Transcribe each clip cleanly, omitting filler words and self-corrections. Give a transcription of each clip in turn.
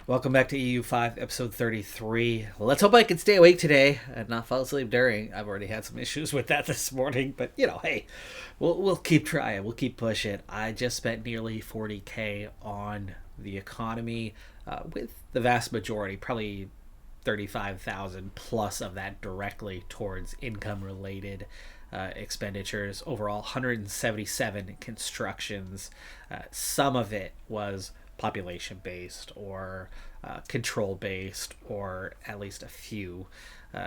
Welcome back to EU5, episode 33. Let's hope I can stay awake today and not fall asleep during. I've already had some issues with that this morning, but hey, we'll keep trying. We'll keep pushing. I just spent nearly 40K on the economy, with the vast majority, probably 35,000 plus of that directly towards income-related expenditures. Overall, 177 constructions. Some of it was population based or control based, or at least a few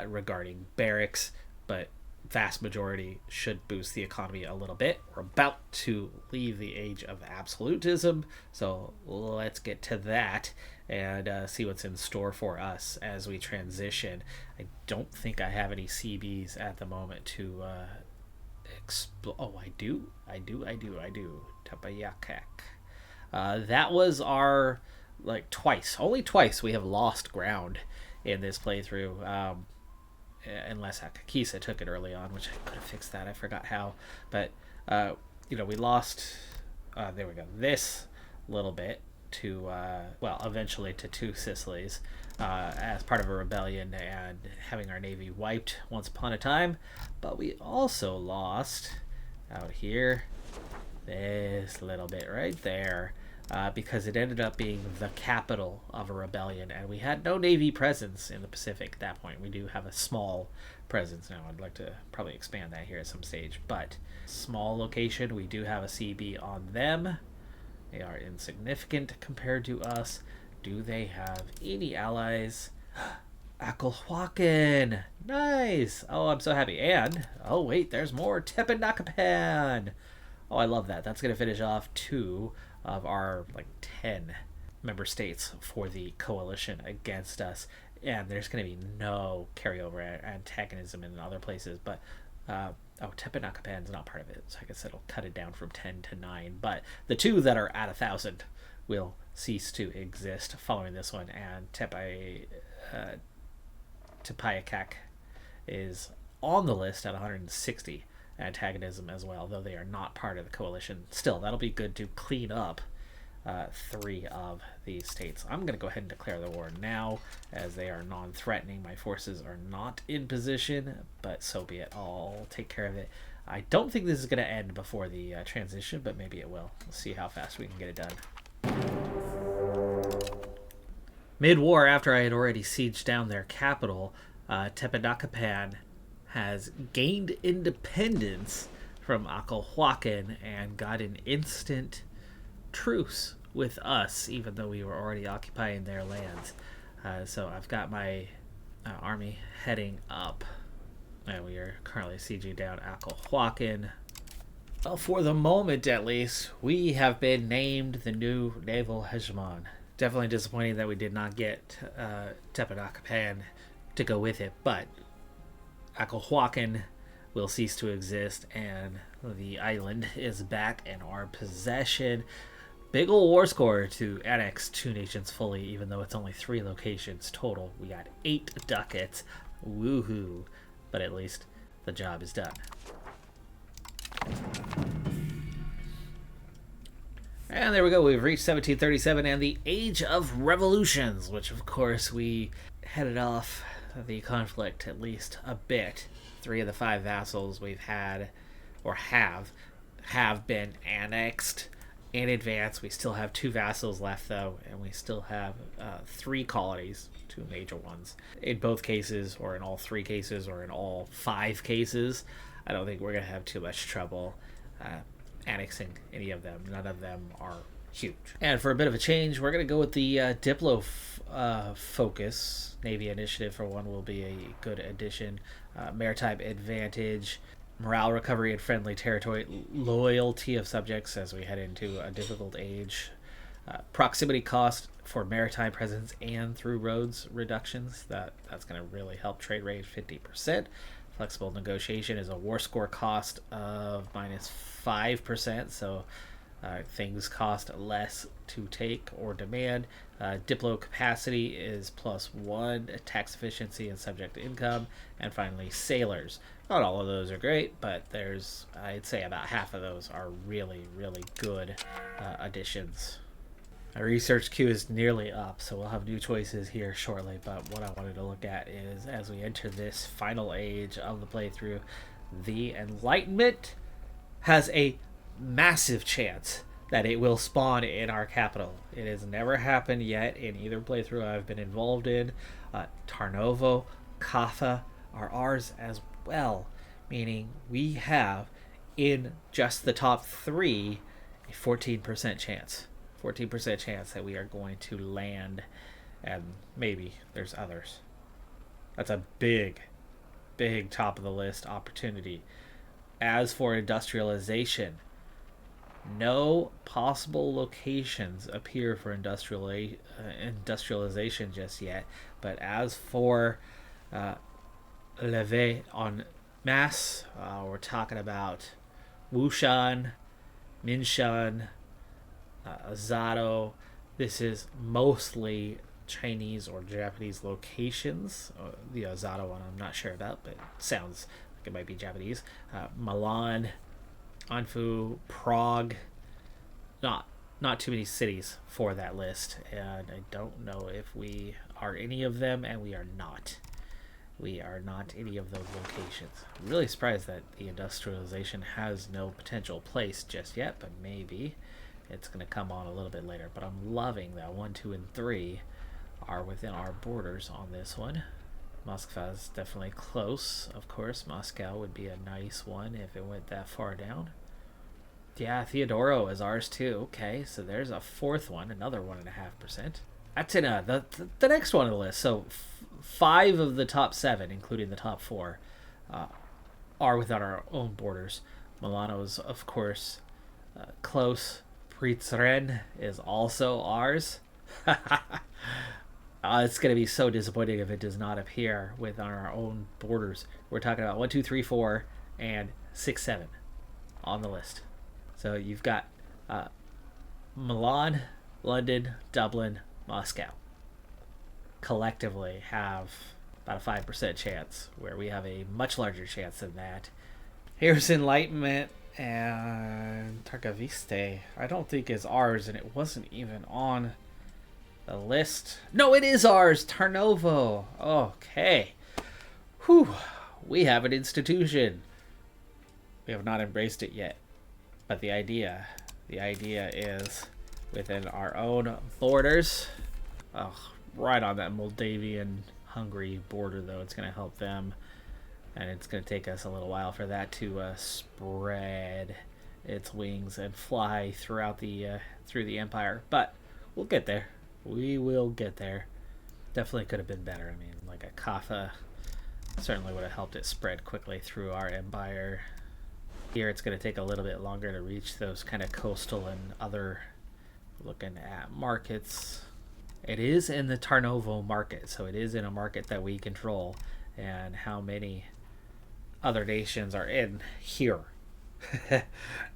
regarding barracks, but vast majority should boost the economy a little bit. We're about to leave the age of absolutism, so let's get to that and see what's in store for us as we transition. I don't think I have any CBs at the moment to oh, I do. Tapayakak. That was our, only twice we have lost ground in this playthrough. Unless Akakisa took it early on, which I could have fixed that. I forgot how. But, we lost, there we go, this little bit to, eventually to two Sicilies as part of a rebellion and having our navy wiped once upon a time. But we also lost out here this little bit right there. Because it ended up being the capital of a rebellion, and we had no Navy presence in the Pacific at that point. We do have a small presence now. I'd like to probably expand that here at some stage, but small location. We do have a CB on them. They are insignificant compared to us. Do they have any allies? Akulhuacan! Nice! Oh, I'm so happy. And, oh wait, there's more. Tepenakapan! Oh, I love that. That's going to finish off two of our 10 member states for the coalition against us, and there's going to be no carryover antagonism in other places. But Tepenakapan's not part of it, so I guess it'll cut it down from 10 to 9. But the two that are at 1,000 will cease to exist following this one, and Tepayakak is on the list at 160 antagonism as well, though they are not part of the coalition. Still, that'll be good to clean up 3 of these states. I'm going to go ahead and declare the war now, as they are non-threatening. My forces are not in position, but so be it. I'll take care of it. I don't think this is going to end before the transition, but maybe it will. We'll see how fast we can get it done. Mid-war, after I had already sieged down their capital, Tepenakapan has gained independence from Akulhuacan and got an instant truce with us, even though we were already occupying their lands. So I've got my army heading up, and we are currently sieging down Akulhuacan. Well, for the moment at least, we have been named the new naval hegemon. Definitely disappointing that we did not get Tepenakapan to go with it, but Akulhuacan will cease to exist, and the island is back in our possession. Big ol' war score to annex 2 nations fully, even though it's only 3 locations total. We got 8 ducats. Woohoo. But at least the job is done. And there we go. We've reached 1737 and the Age of Revolutions, which of course we headed off the conflict at least a bit. 3 of the 5 vassals we've had, or have been annexed in advance. We still have 2 vassals left though, and we still have 3 colonies, 2 major ones. In both cases, or in all 3 cases, or in all 5 cases, I don't think we're going to have too much trouble annexing any of them. None of them are huge. And for a bit of a change, we're going to go with the Diplo focus. Navy initiative for one will be a good addition. Maritime advantage, morale recovery in friendly territory, loyalty of subjects as we head into a difficult age, proximity cost for maritime presence and through roads reductions. That's going to really help trade rate 50%. Flexible negotiation is a war score cost of -5%, so things cost less to take or demand. Diplo capacity is +1, tax efficiency and subject income, and finally sailors. Not all of those are great, but there's, I'd say about half of those are really, really good additions. Our research queue is nearly up, so we'll have new choices here shortly. But what I wanted to look at is, as we enter this final age of the playthrough, the Enlightenment has a massive chance that it will spawn in our capital. It has never happened yet in either playthrough I've been involved in. Tarnovo, Kaffa are ours as well, meaning we have, in just the top three, a 14% chance. 14% chance that we are going to land, and maybe there's others. That's a big, big top of the list opportunity. As for industrialization, no possible locations appear for industrialization just yet. But as for levée en masse, we're talking about Wushan, Minshan, Zato. This is mostly Chinese or Japanese locations. The Zato one I'm not sure about, but it sounds like it might be Japanese. Milan, Anfu, Prague. Not too many cities for that list, and I don't know if we are any of them, and we are not. We are not any of those locations. I'm really surprised that the industrialization has no potential place just yet, but maybe it's going to come on a little bit later. But I'm loving that 1, 2, and 3 are within our borders on this one. Moscow is definitely close. Of course, Moscow would be a nice one if it went that far down. Yeah, Theodoro is ours too. Okay, so there's a fourth one, another 1.5%. That's in the next one on the list. So 5 of the top 7, including the top 4, are within our own borders. Milano's, of course, close. Prizren is also ours. It's going to be so disappointing if it does not appear within our own borders. We're talking about 1, 2, 3, 4, and 6, 7 on the list. So you've got Milan, London, Dublin, Moscow. Collectively have about a 5% chance, where we have a much larger chance than that. Here's Enlightenment and Targoviste. I don't think is ours, and it wasn't even on the list. No, it is ours. Tarnovo. Okay. Whew. We have an institution. We have not embraced it yet. But the idea is within our own borders. Right on that Moldavian-Hungary border, though. It's going to help them. And it's going to take us a little while for that to spread its wings and fly throughout through the empire. But we'll get there. We will get there. Definitely could have been better. I mean, like a Kaffa certainly would have helped it spread quickly through our empire. Here it's going to take a little bit longer to reach those kind of coastal and other looking at markets. It is in the Tarnovo market, so it is in a market that we control. And how many other nations are in here?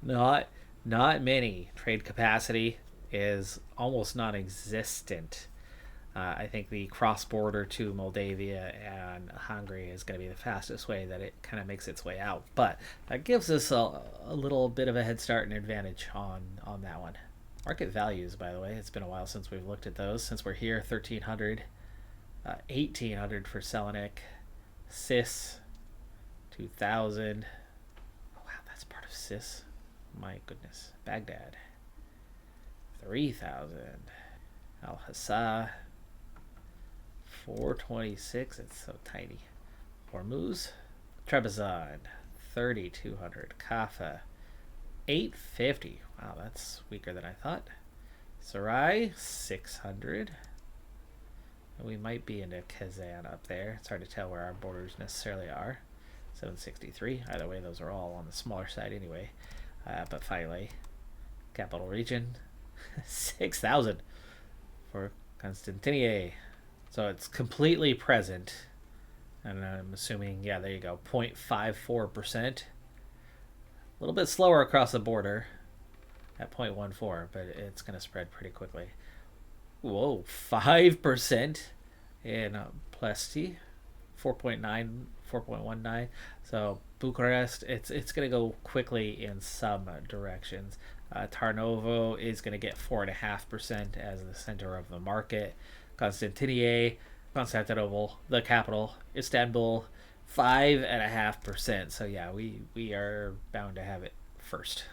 Not many. Trade capacity is almost non-existent. I think the cross-border to Moldavia and Hungary is going to be the fastest way that it kind of makes its way out. But that gives us a little bit of a head start and advantage on that one. Market values, by the way, it's been a while since we've looked at those. Since we're here, 1,300, 1,800 for Selenik, Sis, 2,000. Oh, wow, that's part of Sis. My goodness. Baghdad, 3,000. Al-Hassa, 426. It's so tiny. Hormuz, Trebizond, 3,200. Kaffa, 850. Wow, that's weaker than I thought. Sarai, 600. We might be into Kazan up there. It's hard to tell where our borders necessarily are. 763. Either way, those are all on the smaller side anyway. But finally, capital region, 6,000 for Constantiniye. So it's completely present. And I'm assuming, yeah, there you go, 0.54%. A little bit slower across the border at 0.14, but it's going to spread pretty quickly. Whoa, 5% in Plesty, 4.9, 4.19. So Bucharest, it's going to go quickly in some directions. Tarnovo is going to get 4.5% as the center of the market. Constantinople, the capital, Istanbul, 5.5%. So yeah, we are bound to have it first.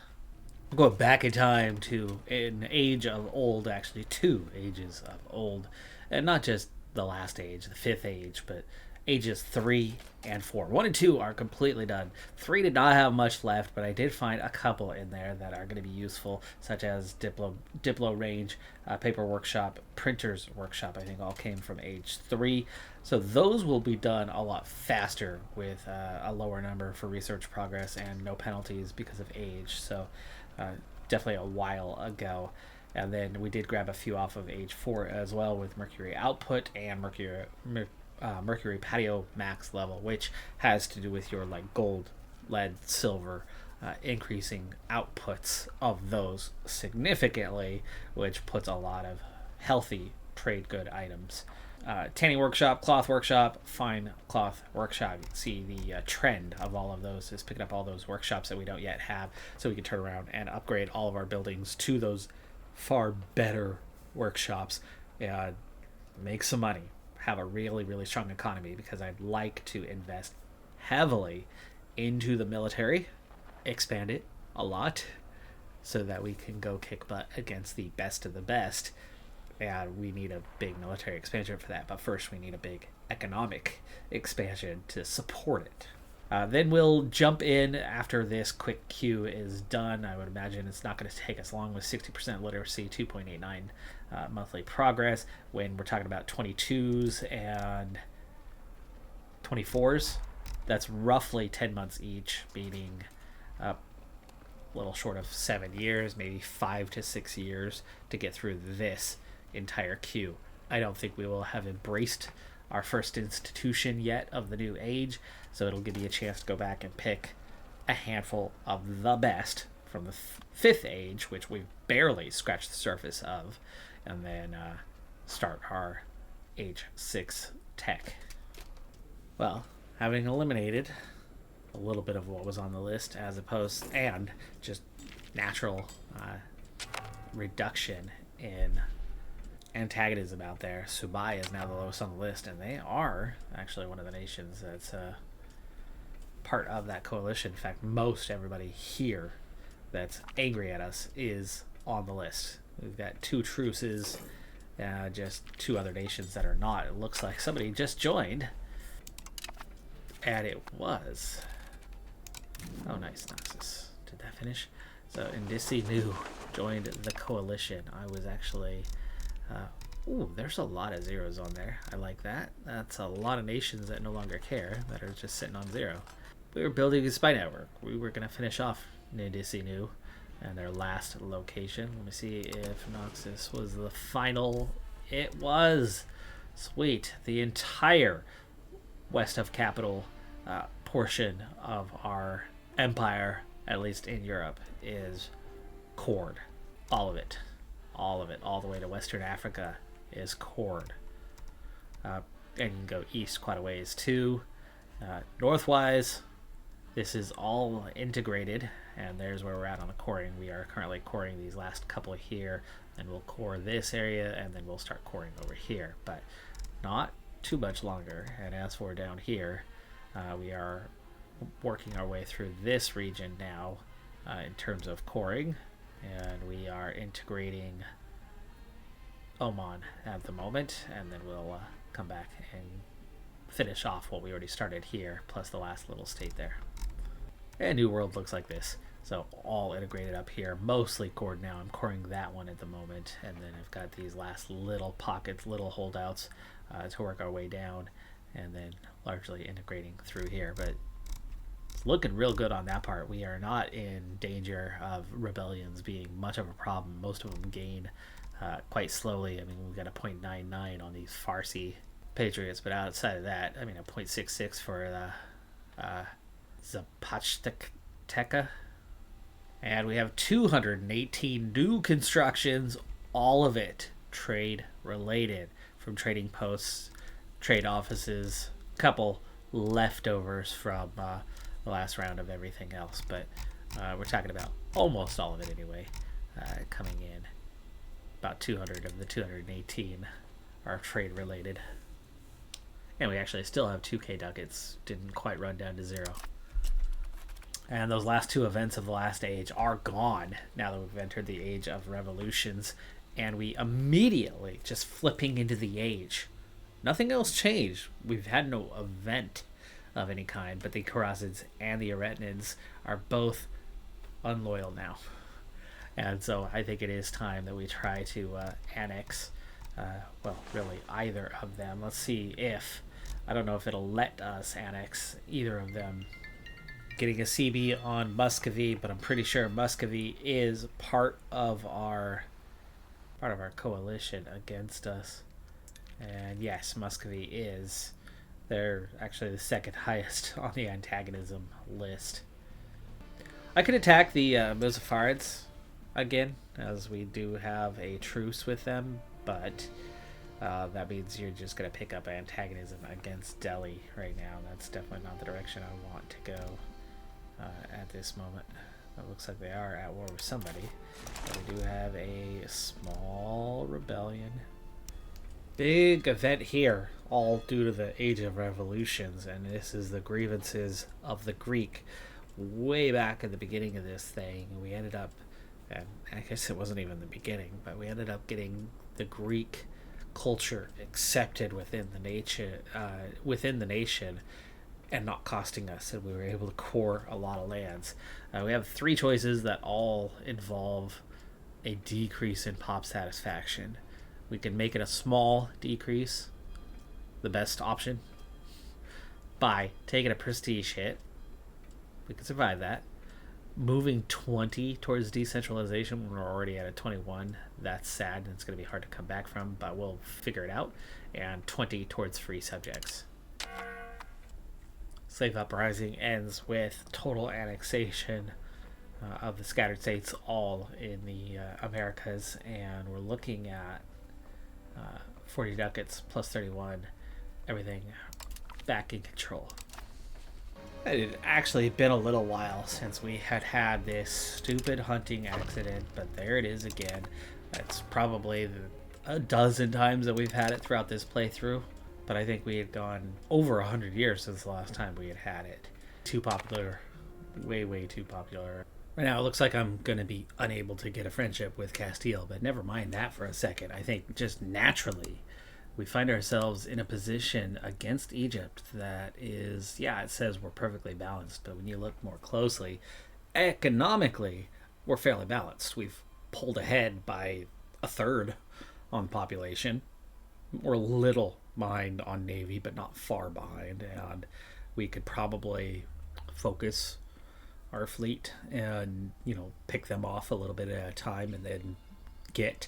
We'll go back in time to an age of old, actually two ages of old, and not just the last age, the fifth age, but ages 3 and 4. 1 and 2 are completely done. 3 did not have much left, but I did find a couple in there that are going to be useful, such as Diplo Range, Paper Workshop, Printers Workshop, I think all came from age 3. So those will be done a lot faster with a lower number for research progress and no penalties because of age. So definitely a while ago. And then we did grab a few off of age 4 as well with Mercury Output and Mercury Patio Max level, which has to do with your like gold, lead, silver, increasing outputs of those significantly, which puts a lot of healthy trade good items. Tanning Workshop, Cloth Workshop, Fine Cloth Workshop. You can see the trend of all of those is picking up all those workshops that we don't yet have, so we can turn around and upgrade all of our buildings to those far better workshops and make some money, have a really, really strong economy, because I'd like to invest heavily into the military, expand it a lot so that we can go kick butt against the best of the best. And we need a big military expansion for that, but first we need a big economic expansion to support it. Then we'll jump in after this quick queue is done. I would imagine it's not going to take us long with 60% literacy, 2.89 monthly progress. When we're talking about 22s and 24s, that's roughly 10 months each, meaning a little short of 7 years, maybe 5 to 6 years to get through this entire queue. I don't think we will have embraced our first institution yet of the new age, so it'll give you a chance to go back and pick a handful of the best from the fifth age, which we've barely scratched the surface of, and then start our age 6 tech. Well, having eliminated a little bit of what was on the list as opposed and just natural reduction in antagonism out there, Subai is now the lowest on the list, and they are actually one of the nations that's part of that coalition. In fact, most everybody here that's angry at us is on the list. We've got 2 truces, just 2 other nations that are not. It looks like somebody just joined, and it was, oh nice, Noxus. Did that finish? So Indisi New joined the coalition. I was actually ooh, there's a lot of zeros on there. I like that. That's a lot of nations that no longer care, that are just sitting on 0. We were building a spy network. We were going to finish off Indisi New and their last location. Let me see if Noxus was the final. It was. Sweet. The entire west of capital portion of our empire, at least in Europe, is cored. All of it. All of it, all the way to Western Africa, is cored. And you can go east quite a ways too. Northwise, this is all integrated, and there's where we're at on the coring. We are currently coring these last couple here, and we'll core this area, and then we'll start coring over here, but not too much longer. And as for down here, we are working our way through this region now in terms of coring. And we are integrating Oman at the moment, and then we'll come back and finish off what we already started here, plus the last little state there. And New World looks like this. So all integrated up here, mostly cored now. I'm coring that one at the moment, and then I've got these last little pockets, little holdouts to work our way down, and then largely integrating through here. But looking real good on that part. We are not in danger of rebellions being much of a problem. Most of them gain quite slowly. I mean, we've got a 0.99 on these Farsi patriots, but outside of that, I mean, a 0.66 for the Zapoteka. And we have 218 new constructions, all of it trade related, from trading posts, trade offices, couple leftovers from the last round of everything else, but we're talking about almost all of it anyway, coming in. About 200 of the 218 are trade related. And we actually still have 2K ducats, didn't quite run down to 0. And those last 2 events of the last age are gone now that we've entered the Age of Revolutions, and we immediately just flipping into the age. Nothing else changed. We've had no event of any kind, but the Karasids and the Aretinids are both unloyal now. And so I think it is time that we try to annex, well, really either of them. Let's see if, I don't know if it'll let us annex either of them. Getting a CB on Muscovy, but I'm pretty sure Muscovy is part of our coalition against us. And yes, Muscovy is. They're actually the second highest on the antagonism list. I could attack the Muzafarids again, as we do have a truce with them, but that means you're just going to pick up antagonism against Delhi right now. That's definitely not the direction I want to go at this moment. It looks like they are at war with somebody, but we do have a small rebellion. Big event here, all due to the Age of Revolutions, and this is the grievances of the Greek. Way back at the beginning of this thing, we ended up, and I guess it wasn't even the beginning, but we ended up getting the Greek culture accepted within the nation, and not costing us, and we were able to core a lot of lands. We have 3 choices that all involve a decrease in pop satisfaction. We can make it a small decrease, the best option, by taking a prestige hit. We can survive that. Moving 20 towards decentralization when we're already at a 21, that's sad, and it's going to be hard to come back from, but we'll figure it out. And 20 towards free subjects. Slave Uprising ends with total annexation of the scattered states all in the Americas, and we're looking at 40 ducats plus 31, everything back in control. It had actually been a little while since we had this stupid hunting accident, but there it is again. It's probably a dozen times that we've had it throughout this playthrough, but I think we had gone over 100 years since the last time we had it. Too popular. Way too popular. Right now it looks like I'm going to be unable to get a friendship with Castile, but never mind that for a second. I think just naturally we find ourselves in a position against Egypt that is, yeah, it says we're perfectly balanced, but when you look more closely, economically, we're fairly balanced. We've pulled ahead by a third on population. We're a little behind on Navy, but not far behind, and we could probably focus our fleet and, pick them off a little bit at a time and then get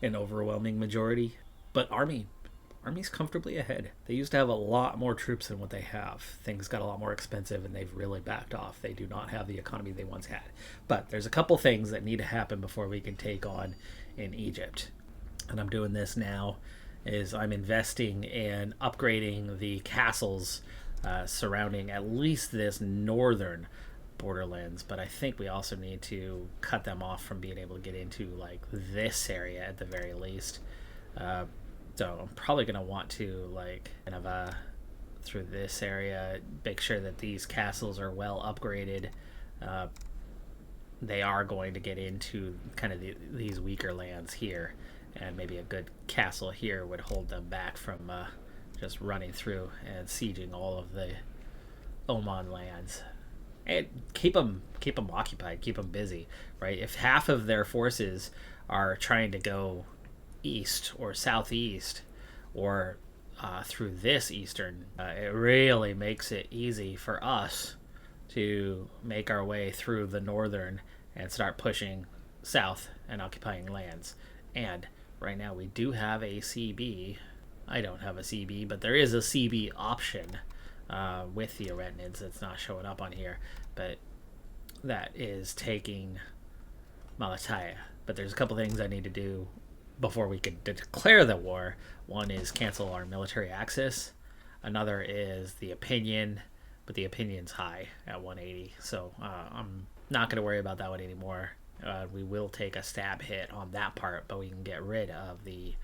an overwhelming majority. But Army's comfortably ahead. They used to have a lot more troops than what they have. Things got a lot more expensive and they've really backed off. They do not have the economy they once had. But there's a couple things that need to happen before we can take on in Egypt. And I'm doing this now is I'm investing in upgrading the castles surrounding at least this northern borderlands, but I think we also need to cut them off from being able to get into like this area at the very least. So I'm probably going to want to through this area, make sure that these castles are well upgraded. They are going to get into kind of these weaker lands here, and maybe a good castle here would hold them back from just running through and sieging all of the Oman lands. And keep them occupied, keep them busy, right? If half of their forces are trying to go east or southeast or through this eastern, it really makes it easy for us to make our way through the northern and start pushing south and occupying lands. And right now we do have a CB. I don't have a CB, but there is a CB option with the Aretinids that's not showing up on here, but that is taking Malatya. But there's a couple things I need to do before we can declare the war. One is cancel our military access. Another is the opinion but the opinion's high at 180. So I'm not going to worry about that one anymore. We will take a stab hit on that part, but we can get rid of the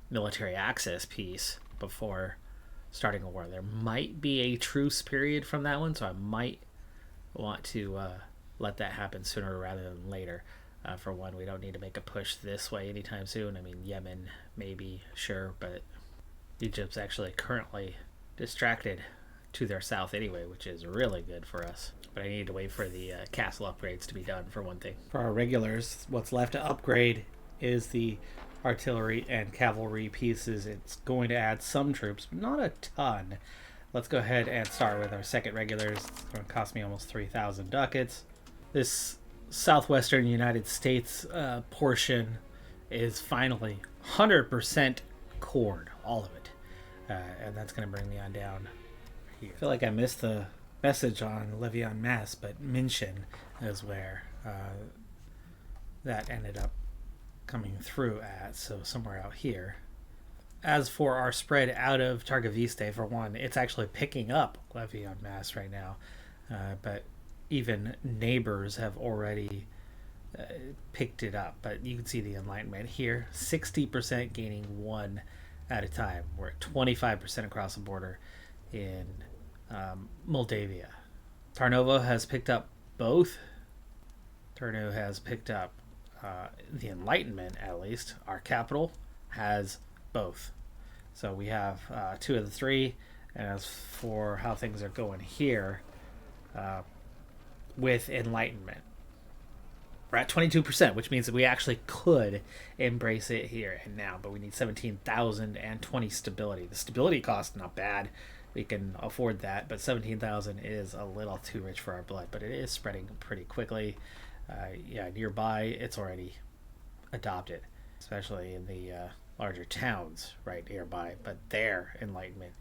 military access piece before starting a war. There might be a truce period from that one, so I might want to let that happen sooner rather than later. For one, we don't need to make a push this way anytime soon. I mean, Yemen, maybe, sure, but Egypt's actually currently distracted to their south anyway, which is really good for us. But I need to wait for the castle upgrades to be done, for one thing. For our regulars, what's left to upgrade is the artillery and cavalry pieces. It's going to add some troops, but not a ton. Let's go ahead and start with our second regulars. It's going to cost me almost 3,000 ducats. This southwestern United States portion is finally 100% cored, all of it. And that's going to bring me on down here. I feel like I missed the message on levy en masse, but München is where that ended up coming through at, so somewhere out here. As for our spread out of Targoviste, for one, it's actually picking up levy en masse right now, but even neighbors have already picked it up. But you can see the Enlightenment here, 60% gaining one at a time. We're at 25% across the border in Moldavia. Tarnovo has picked up both. Tarnovo has picked up the Enlightenment, at least. Our capital has both. So we have two of the three. And as for how things are going here, with Enlightenment, we're at 22%, which means that we actually could embrace it here and now, but we need 17,000 and 20 stability. The stability cost, not bad. We can afford that, but 17,000 is a little too rich for our blood, but it is spreading pretty quickly. Yeah, nearby, it's already adopted, especially in the larger towns right nearby, but their Enlightenment,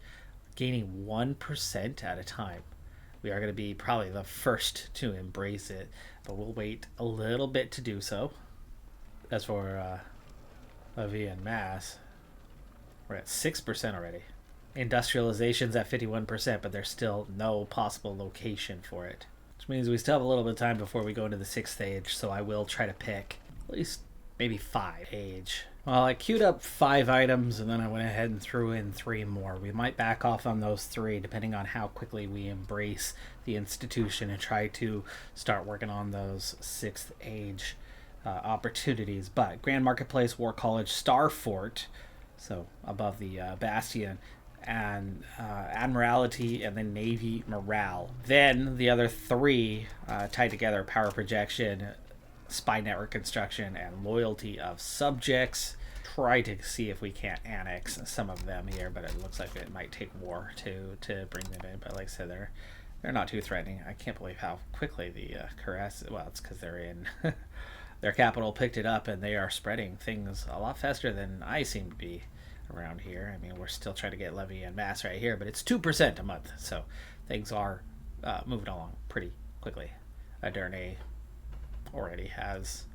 gaining 1% at a time. We are going to be probably the first to embrace it, but we'll wait a little bit to do so. As for levy en masse, we're at 6% already. Industrialization's at 51%, but there's still no possible location for it, which means we still have a little bit of time before we go into the 6th age, so I will try to pick at least maybe 5 age. Well, I queued up 5 items, and then I went ahead and threw in 3 more. We might back off on those 3, depending on how quickly we embrace the institution and try to start working on those 6th age opportunities. But Grand Marketplace, War College, Star Fort, so above the Bastion, and Admiralty, and then Navy Morale. Then the other 3 tied together: Power Projection, Spy Network Construction, and Loyalty of Subjects. Try to see if we can't annex some of them here, but it looks like it might take war to bring them in. But like I said, they're not too threatening. I can't believe how quickly the Caress, well, it's because they're in their capital, picked it up, and they are spreading things a lot faster than I seem to be around here. I mean, we're still trying to get levy en masse right here, but it's 2% a month, so things are moving along pretty quickly. Aderne already has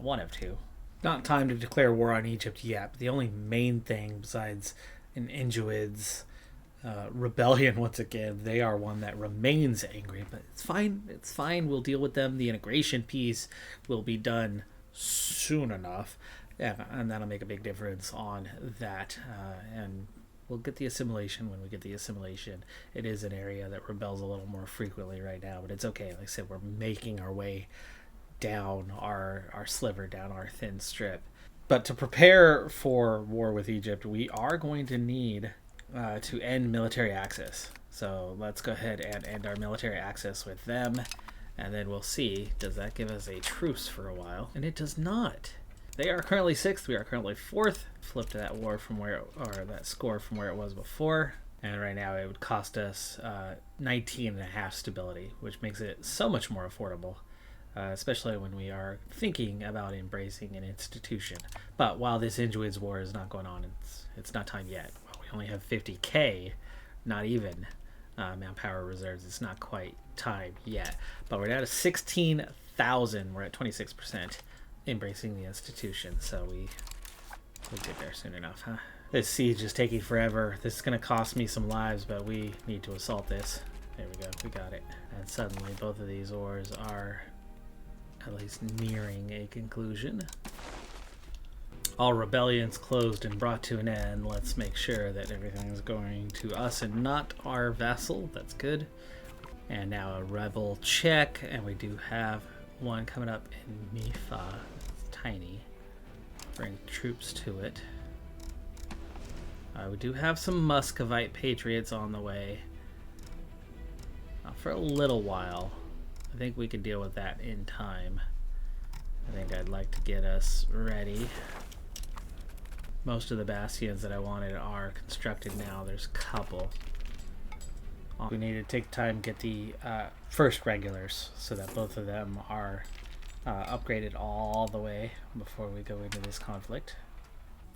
1 of 2. Not time to declare war on Egypt yet, but the only main thing besides an Injuid's rebellion once again, they are one that remains angry, but it's fine, we'll deal with them. The integration piece will be done soon enough, and that'll make a big difference on that, and we'll get the assimilation when we get the assimilation. It is an area that rebels a little more frequently right now, but it's okay. Like I said, we're making our way down our sliver, down our thin strip. But to prepare for war with Egypt, we are going to need to end military access. So let's go ahead and end our military access with them, and then we'll see, does that give us a truce for a while? And it does not. They are currently 6th, we are currently 4th. Flipped that war from where, or that score from where it was before. And right now it would cost us 19.5 stability, which makes it so much more affordable, especially when we are thinking about embracing an institution. But while this Injuid's war is not going on, it's not time yet. Well, we only have 50k, not even manpower reserves. It's not quite time yet. But we're down to 16,000. We're at 26%. Embracing the institution, so we get there soon enough, huh? This siege is taking forever. This is going to cost me some lives, but we need to assault this. There we go. We got it. And suddenly both of these wars are at least nearing a conclusion. All rebellions closed and brought to an end. Let's make sure that everything is going to us and not our vassal. That's good. And now a rebel check, and we do have one coming up in Mifa. It's tiny. Bring troops to it. We do have some Muscovite patriots on the way. For a little while. I think we can deal with that in time. I think I'd like to get us ready. Most of the bastions that I wanted are constructed now. There's a couple. We need to take time to get the first regulars so that both of them are upgraded all the way before we go into this conflict.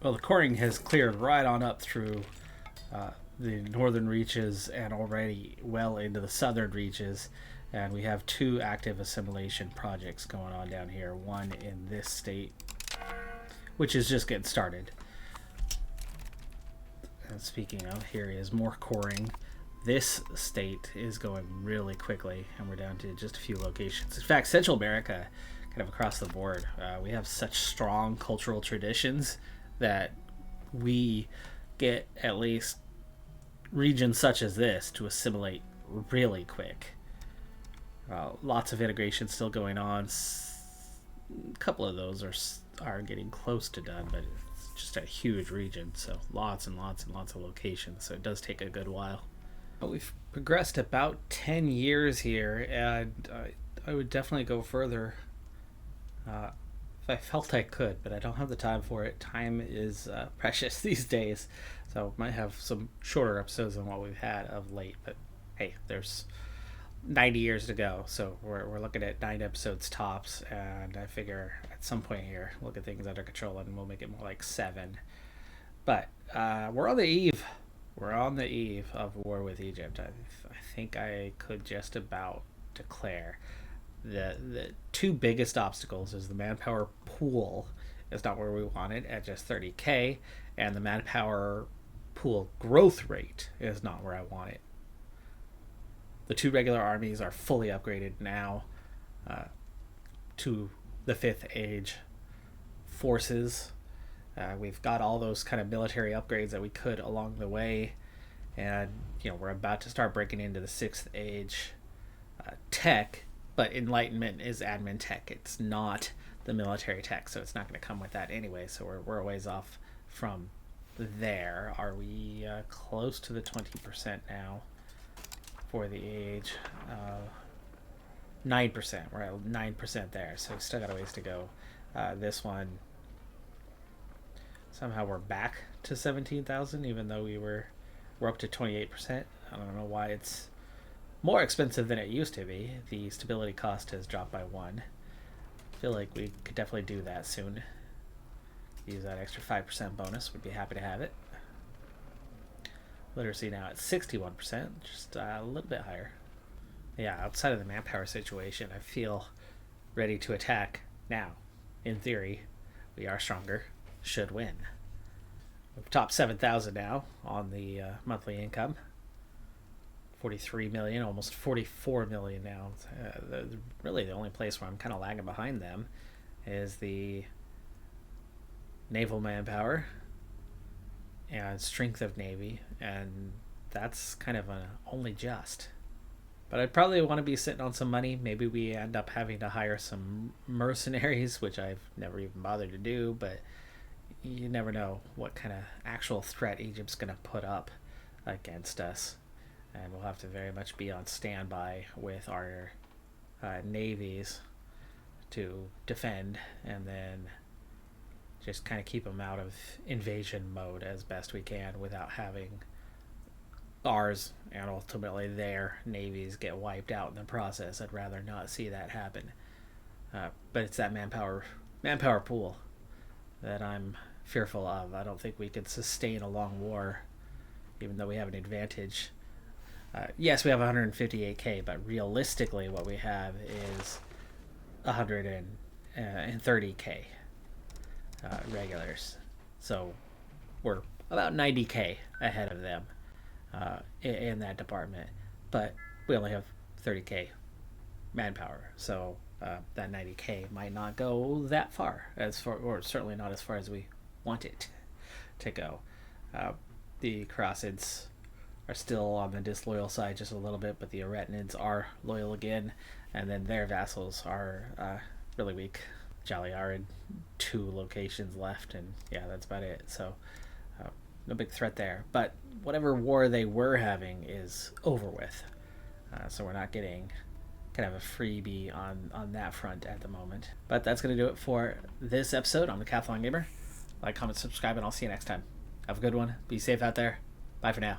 Well, the coring has cleared right on up through the northern reaches and already well into the southern reaches. And we have 2 active assimilation projects going on down here. One in this state, which is just getting started. And speaking of, here is more coring. This state is going really quickly, and we're down to just a few locations. In fact, Central America, kind of across the board, we have such strong cultural traditions that we get at least regions such as this to assimilate really quick. Lots of integration still going on. A couple of those are getting close to done, but it's just a huge region, so lots and lots and lots of locations, so it does take a good while. We've progressed about 10 years here, and I would definitely go further if I felt I could, but I don't have the time for it. Time is precious these days, so might have some shorter episodes than what we've had of late, but hey, there's 90 years to go, so we're looking at 9 episodes tops, and I figure at some point here we'll get things under control and we'll make it more like 7. But we're on the eve. We're on the eve of war with Egypt. I think I could just about declare the 2 biggest obstacles is the manpower pool is not where we want it at just 30k, and the manpower pool growth rate is not where I want it. The 2 regular armies are fully upgraded now to the 5th age forces. We've got all those kind of military upgrades that we could along the way, and we're about to start breaking into the 6th age tech, but Enlightenment is admin tech. It's not the military tech, so it's not going to come with that anyway, so we're a ways off from there. Are we close to the 20% now for the age? 9%. We're at 9% there, so we've still got a ways to go. This one, somehow we're back to 17,000, even though we're up to 28%. I don't know why it's more expensive than it used to be. The stability cost has dropped by 1. I feel like we could definitely do that soon. Use that extra 5% bonus. Would be happy to have it. Literacy now at 61%, just a little bit higher. Yeah, outside of the manpower situation, I feel ready to attack now. In theory, we are stronger. Should win. We've topped 7,000 now on the monthly income. 43 million, almost 44 million now. Really the only place where I'm kind of lagging behind them is the naval manpower and strength of navy, and that's kind of only just. But I'd probably want to be sitting on some money. Maybe we end up having to hire some mercenaries, which I've never even bothered to do, but you never know what kind of actual threat Egypt's going to put up against us. And we'll have to very much be on standby with our navies to defend, and then just kind of keep them out of invasion mode as best we can without having ours and ultimately their navies get wiped out in the process. I'd rather not see that happen. But it's that manpower pool that I'm fearful of. I don't think we could sustain a long war, even though we have an advantage. Yes, we have 158k, but realistically what we have is 130k regulars. So we're about 90k ahead of them in that department, but we only have 30k manpower, so that 90k might not go that far, or certainly not as far as we want it to go. The Crossids are still on the disloyal side just a little bit, but the Aretinids are loyal again, and then their vassals are really weak. Jaliarid, 2 locations left, and yeah, that's about it. So no big threat there. But whatever war they were having is over with. So we're not getting kind of a freebie on that front at the moment. But that's going to do it for this episode on the Decathlon Gamer. Like, comment, subscribe, and I'll see you next time. Have a good one. Be safe out there. Bye for now.